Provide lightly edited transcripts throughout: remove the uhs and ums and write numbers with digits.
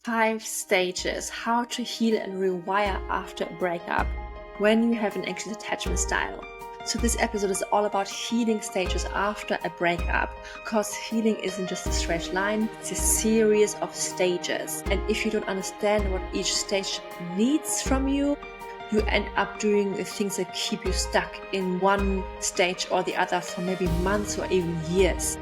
5 stages how to heal and rewire after a breakup when you have an anxious attachment style. So this episode is all about healing stages after a breakup, because healing isn't just a straight line, it's a series of stages. And if you don't understand what each stage needs from you, you end up doing the things that keep you stuck in one stage or the other for maybe months or even years.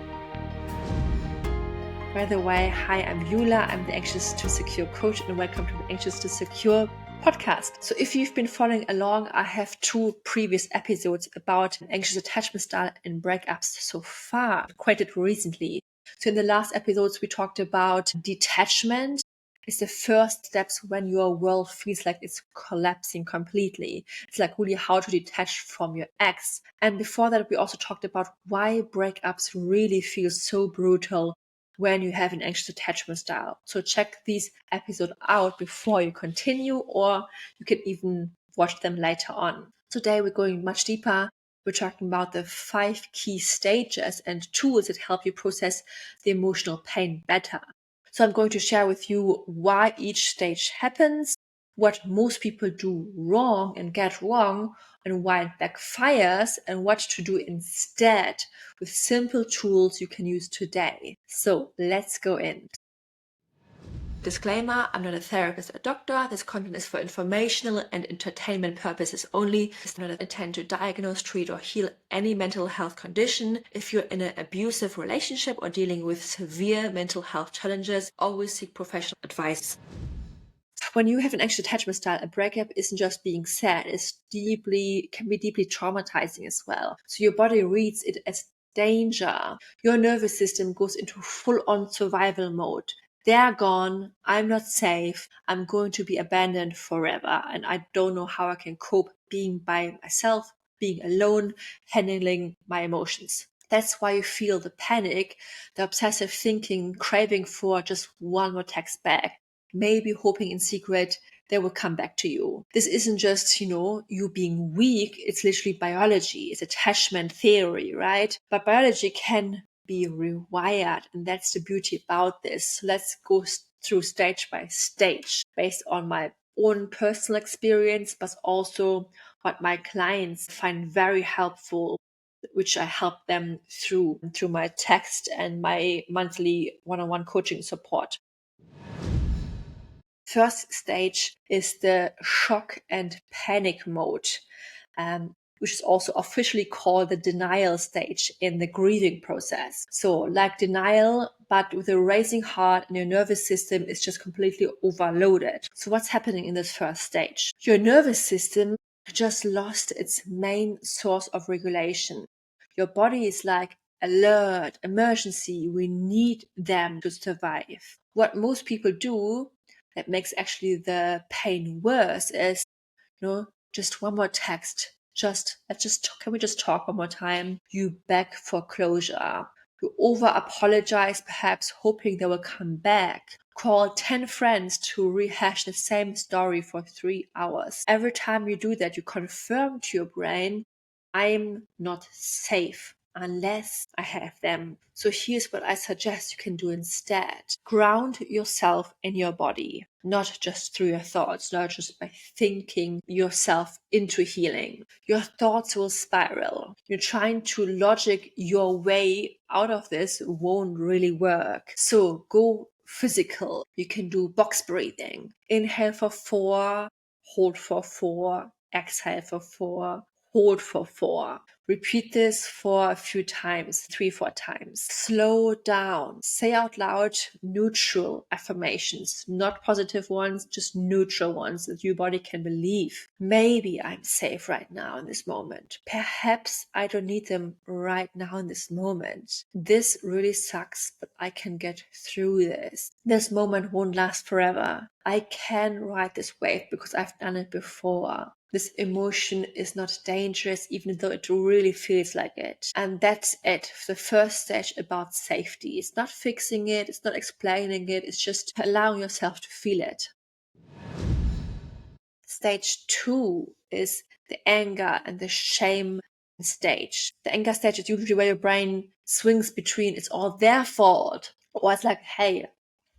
By the way, hi, I'm Yula. I'm the Anxious to Secure coach, and welcome to the Anxious to Secure podcast. So if you've been following along, I have 2 previous episodes about anxious attachment style and breakups so far, quite recently. So in the last episodes, we talked about detachment. It's the first steps when your world feels like it's collapsing completely. It's like really how to detach from your ex. And before that, we also talked about why breakups really feel so brutal when you have an anxious attachment style. So check these episodes out before you continue, or you can even watch them later on. Today we're going much deeper. We're talking about the 5 key stages and tools that help you process the emotional pain better. So I'm going to share with you why each stage happens, what most people do wrong and get wrong, and why it backfires, and what to do instead with simple tools you can use today. So let's go in. Disclaimer, I'm not a therapist or doctor. This content is for informational and entertainment purposes only. It's not intended to diagnose, treat, or heal any mental health condition. If you're in an abusive relationship or dealing with severe mental health challenges, always seek professional advice. When you have an anxious attachment style, a breakup isn't just being sad, can be deeply traumatizing as well. So your body reads it as danger. Your nervous system goes into full-on survival mode. They're gone, I'm not safe, I'm going to be abandoned forever, and I don't know how I can cope being by myself, being alone, handling my emotions. That's why you feel the panic, the obsessive thinking, craving for just one more text back, maybe hoping in secret they will come back to you. This isn't just, you being weak, it's literally biology, it's attachment theory, right? But biology can be rewired, and that's the beauty about this. So let's go through stage by stage based on my own personal experience, but also what my clients find very helpful, which I help them through my text and my monthly one-on-one coaching support. First stage is the shock and panic mode, which is also officially called the denial stage in the grieving process. So like denial, but with a racing heart, and your nervous system is just completely overloaded. So what's happening in this first stage? Your nervous system just lost its main source of regulation. Your body is like, alert, emergency, we need them to survive. What most people do that makes actually the pain worse is, just one more text. Can we just talk one more time? You beg for closure. You over apologize, perhaps hoping they will come back. Call 10 friends to rehash the same story for 3 hours. Every time you do that, you confirm to your brain, I'm not safe unless I have them. So here's what I suggest you can do instead. Ground yourself in your body, not just through your thoughts, not just by thinking yourself into healing. Your thoughts will spiral. You're trying to logic your way out of this won't really work. So go physical. You can do box breathing. Inhale for 4, hold for 4, exhale for 4, hold for 4. Repeat this for a few times, 3-4 times. Slow down. Say out loud neutral affirmations, not positive ones, just neutral ones that your body can believe. Maybe I'm safe right now in this moment. Perhaps I don't need them right now in this moment. This really sucks, but I can get through this. This moment won't last forever. I can ride this wave because I've done it before. This emotion is not dangerous, even though it really feels like it. And that's it. The first stage about safety. It's not fixing it. It's not explaining it. It's just allowing yourself to feel it. Stage 2 is the anger and the shame stage. The anger stage is usually where your brain swings between it's all their fault, or it's like, hey,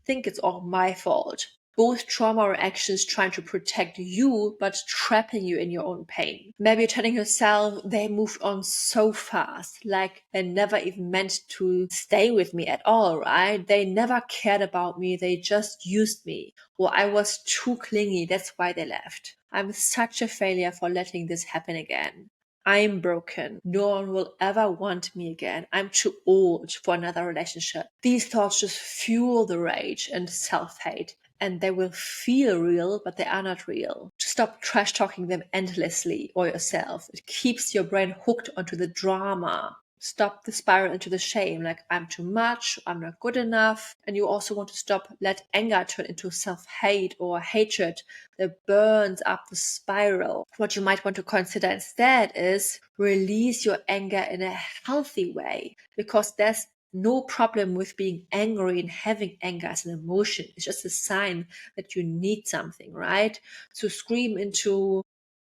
think it's all my fault. Both trauma reactions trying to protect you, but trapping you in your own pain. Maybe you're telling yourself they moved on so fast, like they never even meant to stay with me at all, right? They never cared about me, they just used me. Or I was too clingy, that's why they left. I'm such a failure for letting this happen again. I'm broken. No one will ever want me again. I'm too old for another relationship. These thoughts just fuel the rage and self-hate. And they will feel real, but they are not real. Stop trash talking them endlessly or yourself. It keeps your brain hooked onto the drama. Stop the spiral into the shame, like I'm too much, I'm not good enough. And you also want to stop, let anger turn into self-hate or hatred that burns up the spiral. What you might want to consider instead is release your anger in a healthy way, because there's no problem with being angry and having anger as an emotion. It's just a sign that you need something, right? So scream into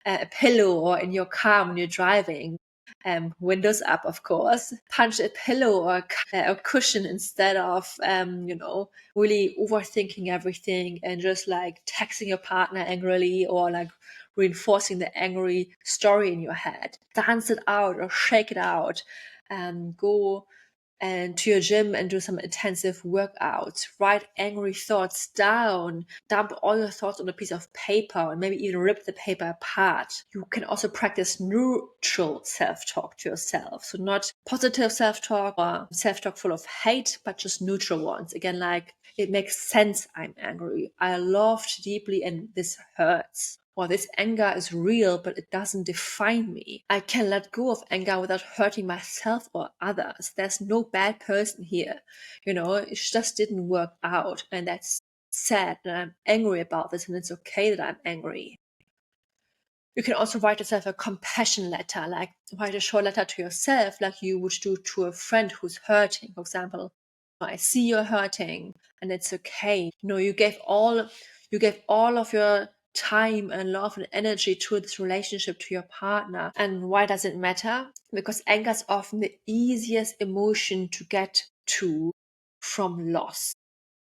a pillow or in your car when you're driving. Windows up, of course. Punch a pillow or a cushion instead of, really overthinking everything and just like texting your partner angrily or like reinforcing the angry story in your head. Dance it out or shake it out. Go and to your gym and do some intensive workouts. Write angry thoughts down. Dump all your thoughts on a piece of paper and maybe even rip the paper apart. You can also practice neutral self-talk to yourself. So not positive self-talk or self-talk full of hate, but just neutral ones. Again, like, it makes sense I'm angry. I loved deeply and this hurts. Or this anger is real, but it doesn't define me. I can let go of anger without hurting myself or others. There's no bad person here. It just didn't work out. And that's sad, and I'm angry about this, and it's okay that I'm angry. You can also write yourself a compassion letter, like write a short letter to yourself, like you would do to a friend who's hurting. For example, I see you're hurting and it's okay. You gave all of your time and love and energy to this relationship, to your partner. And why does it matter? Because anger is often the easiest emotion to get to from loss.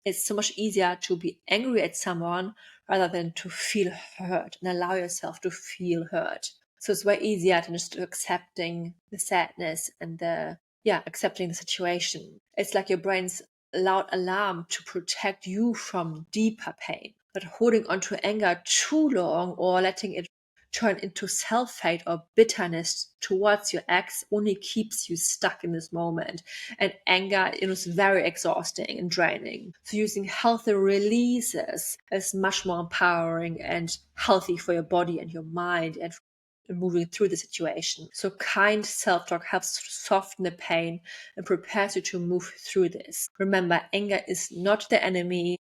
It's so much easier to be angry at someone rather than to feel hurt and allow yourself to feel hurt. So it's way easier than just accepting the sadness and accepting the situation. It's like your brain's loud alarm to protect you from deeper pain. But holding on to anger too long or letting it turn into self-hate or bitterness towards your ex only keeps you stuck in this moment. And anger is very exhausting and draining. So using healthy releases is much more empowering and healthy for your body and your mind and moving through the situation. So kind self-talk helps to soften the pain and prepares you to move through this. Remember, anger is not the enemy.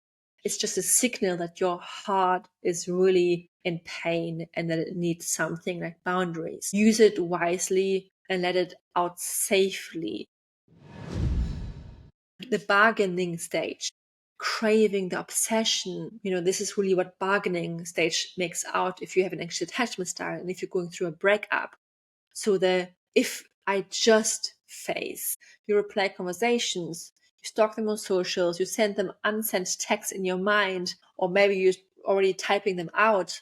It's just a signal that your heart is really in pain and that it needs something like boundaries. Use it wisely and let it out safely. The bargaining stage, craving, the obsession, this is really what bargaining stage makes out if you have an anxious attachment style and if you're going through a breakup. So the if I just phase, you replay conversations, you stalk them on socials, you send them unsent texts in your mind, or maybe you're already typing them out,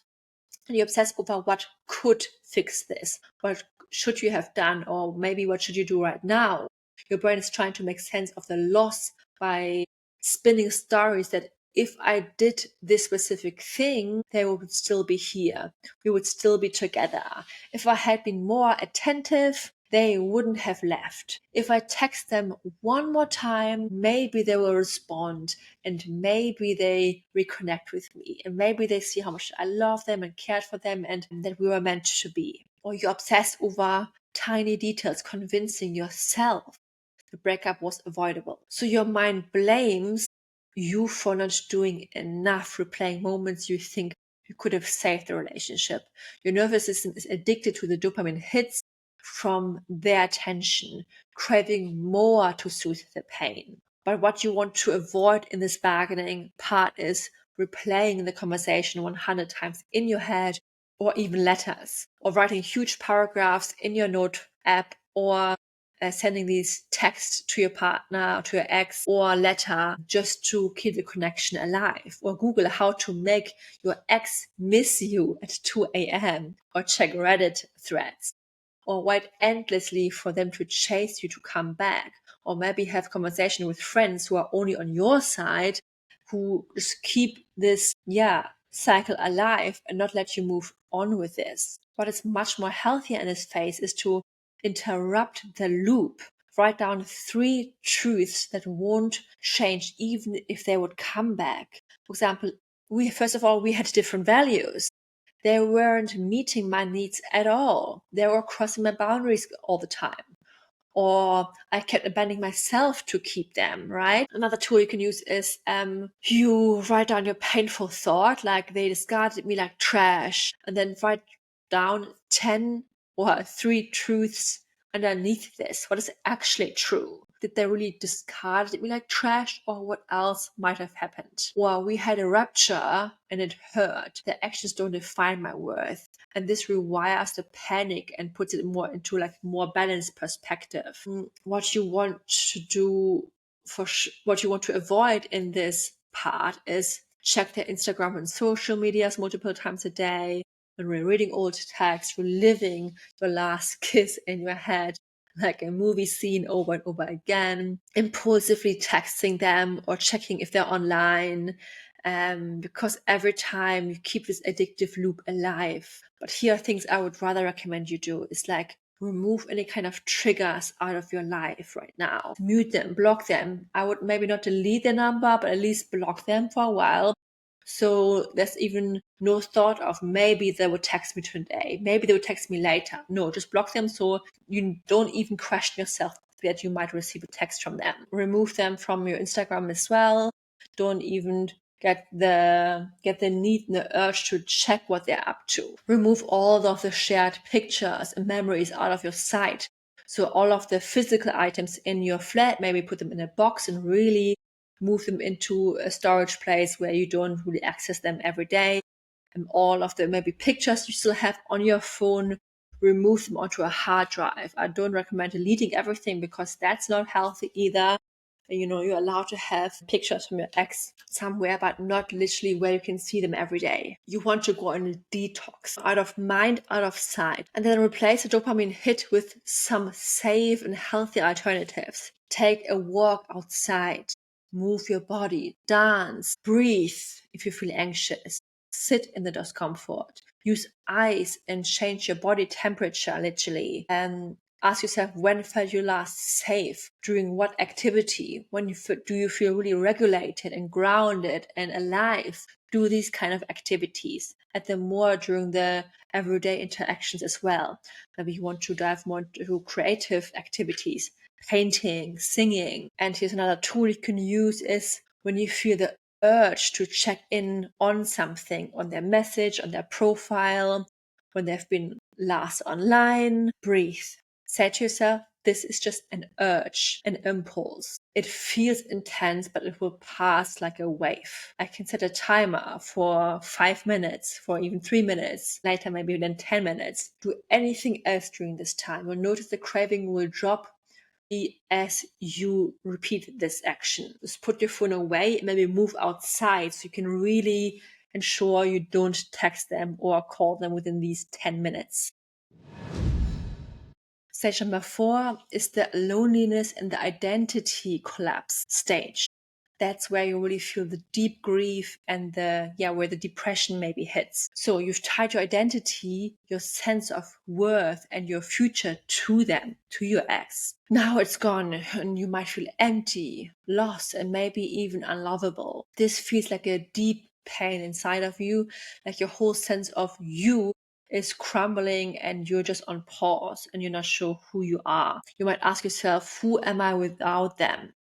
and you obsess over what could fix this, what should you have done, or maybe what should you do right now. Your brain is trying to make sense of the loss by spinning stories that if I did this specific thing, they would still be here. We would still be together. If I had been more attentive, they wouldn't have left. If I text them one more time, maybe they will respond and maybe they reconnect with me and maybe they see how much I love them and cared for them and that we were meant to be. Or you obsess over tiny details, convincing yourself the breakup was avoidable. So your mind blames you for not doing enough, replaying moments you think you could have saved the relationship. Your nervous system is addicted to the dopamine hits from their attention, craving more to soothe the pain. But what you want to avoid in this bargaining part is replaying the conversation 100 times in your head, or even letters, or writing huge paragraphs in your note app, or sending these texts to your partner, to your ex, or a letter just to keep the connection alive. Or Google how to make your ex miss you at 2 a.m. or check Reddit threads. Or wait endlessly for them to chase you to come back. Or maybe have conversation with friends who are only on your side, who just keep this, cycle alive and not let you move on with this. What is much more healthier in this phase is to interrupt the loop. Write down 3 truths that won't change even if they would come back. For example, we had different values. They weren't meeting my needs at all. They were crossing my boundaries all the time. Or I kept abandoning myself to keep them, right? Another tool you can use is you write down your painful thought, like they discarded me like trash, and then write down 10 or 3 truths underneath this. What is actually true? Did they really discard me like trash, or what else might have happened? Or we had a rupture and it hurt. The actions don't define my worth. And this rewires the panic and puts it more into like more balanced perspective. What you want to do what you want to avoid in this part is check their Instagram and social medias multiple times a day, when we're reading old texts, reliving your last kiss in your head, like a movie scene over and over again, impulsively texting them or checking if they're online, because every time you keep this addictive loop alive. But here are things I would rather recommend you do is like remove any kind of triggers out of your life right now. Mute them, block them. I would maybe not delete the number, but at least block them for a while. So there's even no thought of maybe they would text me today, maybe they would text me later. No, just block them so you don't even question yourself that you might receive a text from them. Remove them from your Instagram as well. Don't even get the need and the urge to check what they're up to. Remove all of the shared pictures and memories out of your sight. So all of the physical items in your flat, maybe put them in a box and really move them into a storage place where you don't really access them every day. And all of the maybe pictures you still have on your phone, remove them onto a hard drive. I don't recommend deleting everything because that's not healthy either. You're allowed to have pictures from your ex somewhere, but not literally where you can see them every day. You want to go on a detox, out of mind, out of sight, and then replace the dopamine hit with some safe and healthy alternatives. Take a walk outside, move your body, dance, breathe if you feel anxious, sit in the discomfort, use ice and change your body temperature literally, and ask yourself, when felt you last safe? During what activity? Do you feel really regulated and grounded and alive? Do these kind of activities. Add them more during the everyday interactions as well. Maybe you want to dive more into creative activities, painting, singing. And here's another tool you can use is when you feel the urge to check in on something, on their message, on their profile, when they've been last online, breathe. Say to yourself, this is just an urge, an impulse. It feels intense, but it will pass like a wave. I can set a timer for 5 minutes, for even 3 minutes, later maybe then 10 minutes. Do anything else during this time. You'll notice the craving will drop as you repeat this action. Just put your phone away, maybe move outside so you can really ensure you don't text them or call them within these 10 minutes. Stage number 4 is the loneliness and the identity collapse stage. That's where you really feel the deep grief and where the depression maybe hits. So you've tied your identity, your sense of worth and your future to them, to your ex. Now it's gone and you might feel empty, lost, and maybe even unlovable. This feels like a deep pain inside of you, like your whole sense of you is crumbling and you're just on pause and you're not sure who you are. You might ask yourself, who am I without them?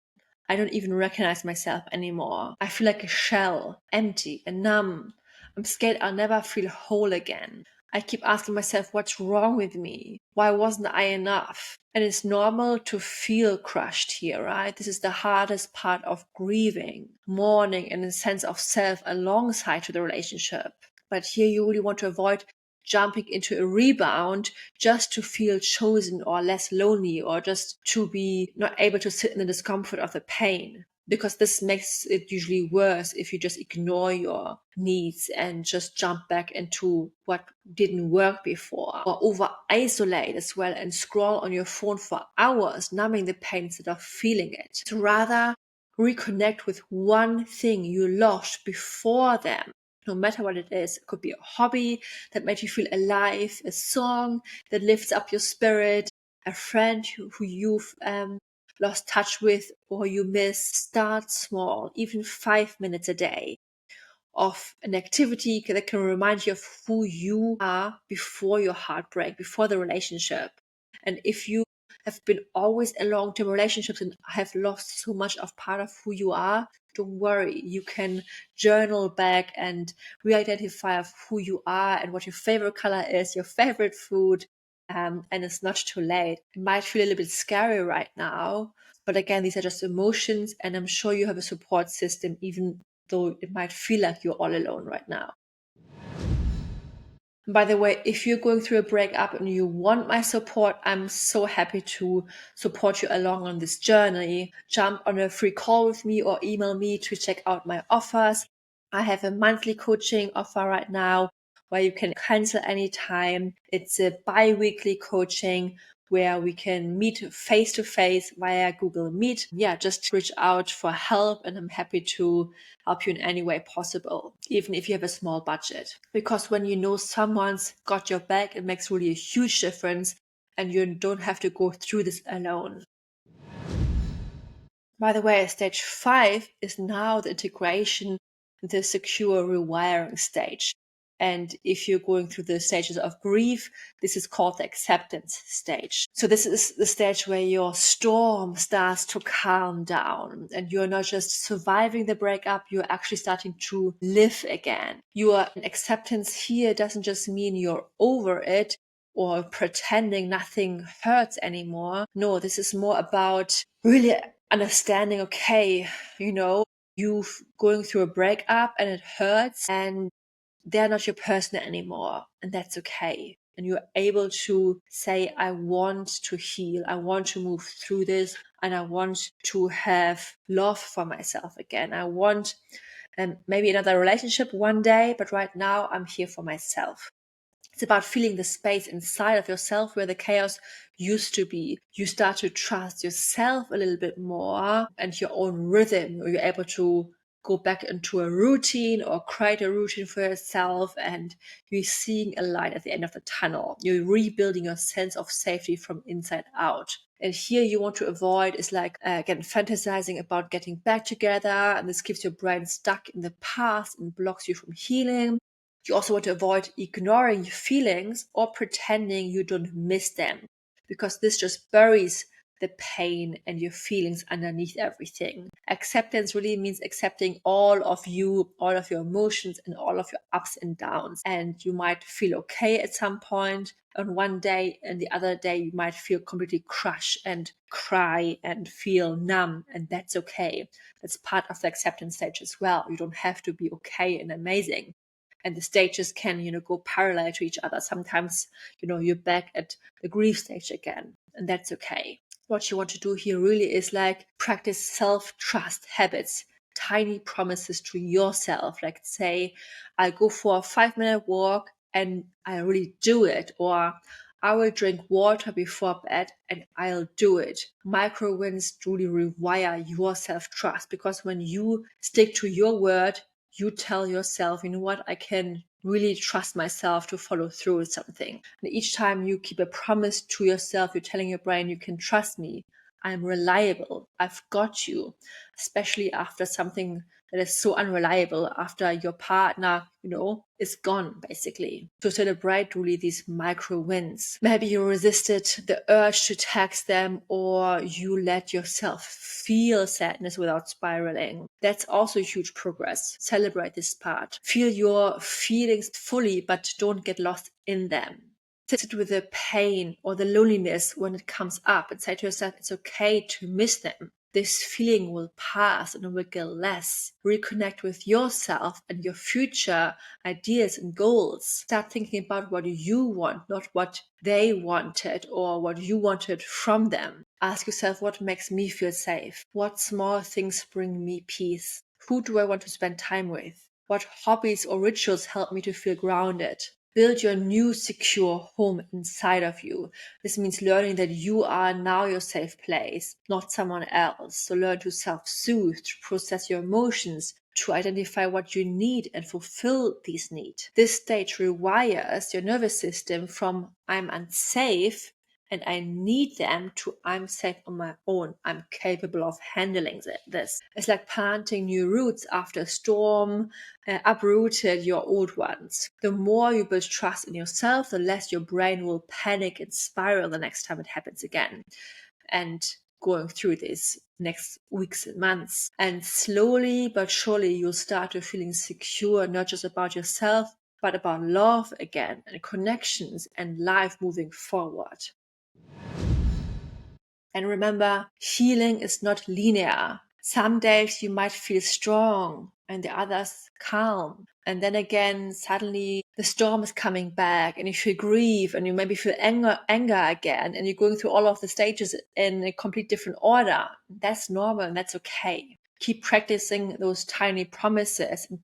I don't even recognize myself anymore. I feel like a shell, empty and numb. I'm scared I'll never feel whole again. I keep asking myself, what's wrong with me? Why wasn't I enough? And it's normal to feel crushed here, right? This is the hardest part of grieving, mourning, and a sense of self alongside to the relationship. But here you really want to avoid jumping into a rebound just to feel chosen or less lonely, or just to be not able to sit in the discomfort of the pain. Because this makes it usually worse if you just ignore your needs and just jump back into what didn't work before, or over isolate as well and scroll on your phone for hours, numbing the pain instead of feeling it. So rather reconnect with one thing you lost before them. No matter what it is, it could be a hobby that made you feel alive, a song that lifts up your spirit, a friend who you've lost touch with or you miss. Start small, even 5 minutes a day of an activity that can remind you of who you are before your heartbreak, before the relationship. And if you have been always in long-term relationships and have lost so much of part of who you are, don't worry. You can journal back and re-identify of who you are and what your favorite color is, your favorite food, and it's not too late. It might feel a little bit scary right now, but again, these are just emotions, and I'm sure you have a support system, even though it might feel like you're all alone right now. By the way, if you're going through a breakup and you want my support, I'm so happy to support you along on this journey. Jump on a free call with me or email me to check out my offers. I have a monthly coaching offer right now where you can cancel anytime. It's a bi-weekly coaching where we can meet face to face via Google Meet. Yeah, just reach out for help and I'm happy to help you in any way possible, even if you have a small budget. Because when you know someone's got your back, it makes really a huge difference and you don't have to go through this alone. By the way, stage 5 is now the integration, the secure rewiring stage. And if you're going through the stages of grief, this is called the acceptance stage. So this is the stage where your storm starts to calm down and you're not just surviving the breakup, you're actually starting to live again. Your acceptance here doesn't just mean you're over it or pretending nothing hurts anymore. No, this is more about really understanding, okay, you're going through a breakup and it hurts and they're not your person anymore, and that's okay. And you're able to say, I want to heal, I want to move through this, and I want to have love for myself again. I want maybe another relationship one day, but right now I'm here for myself. It's about feeling the space inside of yourself where the chaos used to be. You start to trust yourself a little bit more and your own rhythm. You're able to go back into a routine or create a routine for yourself, and you're seeing a light at the end of the tunnel. You're rebuilding your sense of safety from inside out. And here you want to avoid is like, again, fantasizing about getting back together. And this keeps your brain stuck in the past and blocks you from healing. You also want to avoid ignoring your feelings or pretending you don't miss them, because this just buries the pain and your feelings underneath everything. Acceptance really means accepting all of you, all of your emotions and all of your ups and downs. And you might feel okay at some point on one day, and the other day you might feel completely crushed and cry and feel numb, and that's okay. That's part of the acceptance stage as well. You don't have to be okay and amazing. And the stages can, go parallel to each other. Sometimes, you're back at the grief stage again, and that's okay. What you want to do here really is like practice self-trust habits, tiny promises to yourself. Like say, I'll go for a 5-minute walk and I really do it. Or I will drink water before bed and I'll do it. Micro wins truly rewire your self-trust, because when you stick to your word, you tell yourself, you know what, I can really trust myself to follow through with something. And each time you keep a promise to yourself, you're telling your brain, you can trust me. I'm reliable. I've got you. Especially after something that is so unreliable, after your partner, is gone, basically. To celebrate really these micro wins. Maybe you resisted the urge to text them, or you let yourself feel sadness without spiraling. That's also huge progress. Celebrate this part. Feel your feelings fully, but don't get lost in them. Sit with the pain or the loneliness when it comes up and say to yourself, it's okay to miss them. this feeling will pass and it will get less. Reconnect with yourself and your future ideas and goals. Start thinking about what you want, not what they wanted or what you wanted from them. Ask yourself, what makes me feel safe? What small things bring me peace? Who do I want to spend time with? What hobbies or rituals help me to feel grounded? Build your new secure home inside of you. This means learning that you are now your safe place, not someone else. So learn to self-soothe, to process your emotions, to identify what you need and fulfill these needs. This stage rewires your nervous system from I'm unsafe and I need them to I'm safe on my own. I'm capable of handling this. It's like planting new roots after a storm uprooted your old ones. The more you build trust in yourself, the less your brain will panic and spiral the next time it happens again. And going through this next weeks and months. And slowly but surely you'll start to feeling secure, not just about yourself, but about love again and connections and life moving forward. And remember, healing is not linear. Some days you might feel strong and the others calm. And then again, suddenly the storm is coming back and you feel grief and you maybe feel anger again and you're going through all of the stages in a complete different order. That's normal and that's okay. Keep practicing those tiny promises and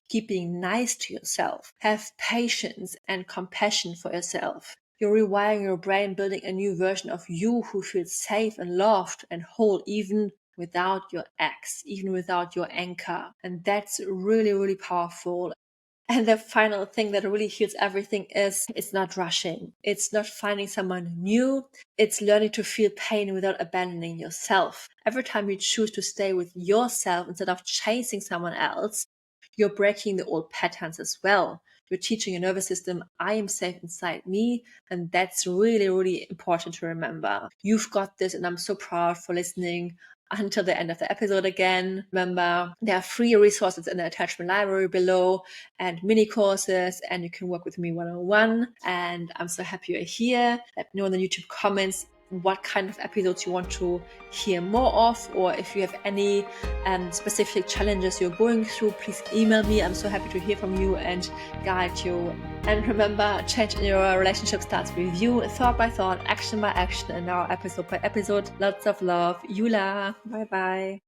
keep being nice to yourself. Have patience and compassion for yourself. You're rewiring your brain, building a new version of you who feels safe and loved and whole, even without your ex, even without your anchor. And that's really, really powerful. And the final thing that really heals everything is it's not rushing. It's not finding someone new. It's learning to feel pain without abandoning yourself. Every time you choose to stay with yourself instead of chasing someone else, you're breaking the old patterns as well. You're teaching your nervous system, I am safe inside me. And that's really, really important to remember. You've got this, and I'm so proud for listening until the end of the episode again. Remember, there are free resources in the attachment library below and mini courses, and you can work with me one-on-one. And I'm so happy you're here. Let me know in the YouTube comments what kind of episodes you want to hear more of, or if you have any specific challenges you're going through, please email me. I'm so happy to hear from you and guide you. And remember, change in your relationship starts with you, thought by thought, action by action, and now episode by episode. Lots of love. Yula. Bye bye.